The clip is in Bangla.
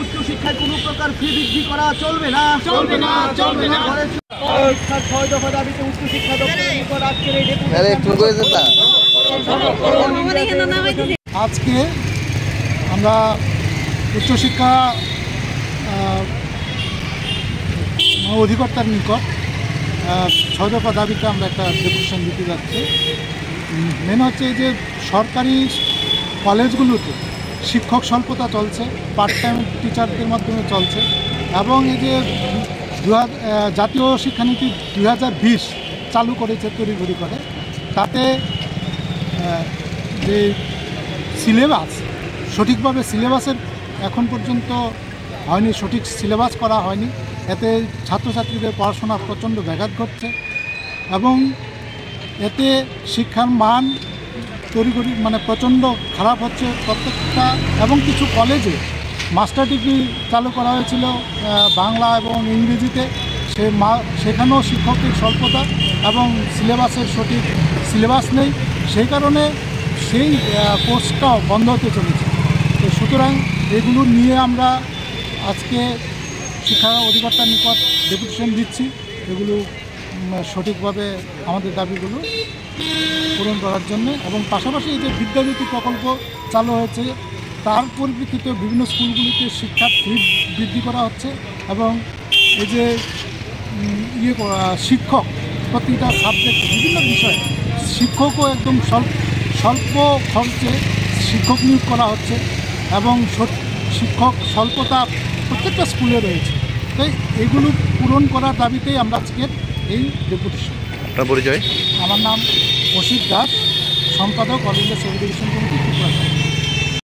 উচ্চশিক্ষায় কোনো প্রকার ফি বৃদ্ধি করা চলবে না। শিক্ষার 6 দফা দাবিতে উচ্চশিক্ষা দপ্তরের নিকট আজকের এই আজকে আমরা উচ্চশিক্ষা অধিকর্তার নিকট 6 দফা দাবিতে আমরা একটা ডেপুটেশন দিতে যাচ্ছি। মেন হচ্ছে যে সরকারি কলেজগুলোতে শিক্ষক স্বল্পতা চলছে, পার্ট টাইম টিচারদের মাধ্যমে চলছে, এবং এই যে জাতীয় শিক্ষানীতি 2020 চালু করেছে তড়িঘড়ি করে, তাতে যে সিলেবাস সঠিকভাবে সিলেবাসের এখন পর্যন্ত হয়নি, সঠিক সিলেবাস করা হয়নি। এতে ছাত্রছাত্রীদের পড়াশোনা প্রচণ্ড ব্যাঘাত ঘটছে এবং এতে শিক্ষার মান তড়িঘড়ি প্রচণ্ড খারাপ হচ্ছে প্রত্যেকটা। এবং কিছু কলেজে মাস্টার ডিগ্রি চালু করা হয়েছিল বাংলা এবং ইংরেজিতে, সেখানেও শিক্ষকের স্বল্পতা এবং সিলেবাসের সঠিক সিলেবাস নেই, সেই কারণে সেই কোর্সটাও বন্ধ হতে চলেছে। তো সুতরাং এগুলো নিয়ে আমরা আজকে শিক্ষা অধিকর্তার নিকট ডেপুটেশন দিচ্ছি, এগুলো সঠিকভাবে আমাদের দাবিগুলো পূরণ করার জন্য। এবং পাশাপাশি এই যে বিদ্যাজ্যোতি প্রকল্প চালু হয়েছে, তার পরিপ্রেক্ষিতে বিভিন্ন স্কুলগুলিতে শিক্ষার ফি বৃদ্ধি করা হচ্ছে এবং এই যে শিক্ষক প্রতিটা সাবজেক্ট বিভিন্ন বিষয়ে শিক্ষকও একদম স্বল্প খরচে শিক্ষক নিয়োগ করা হচ্ছে এবং শিক্ষক স্বল্পতা প্রত্যেকটা স্কুলে রয়েছে। তাই এগুলো পূরণ করার দাবিতেই আমরা আজকের এই ডেপুটেশন। আপনার পরিচয়? আমার নাম অসিত দাস, সম্পাদক all India civil education committee Tripura.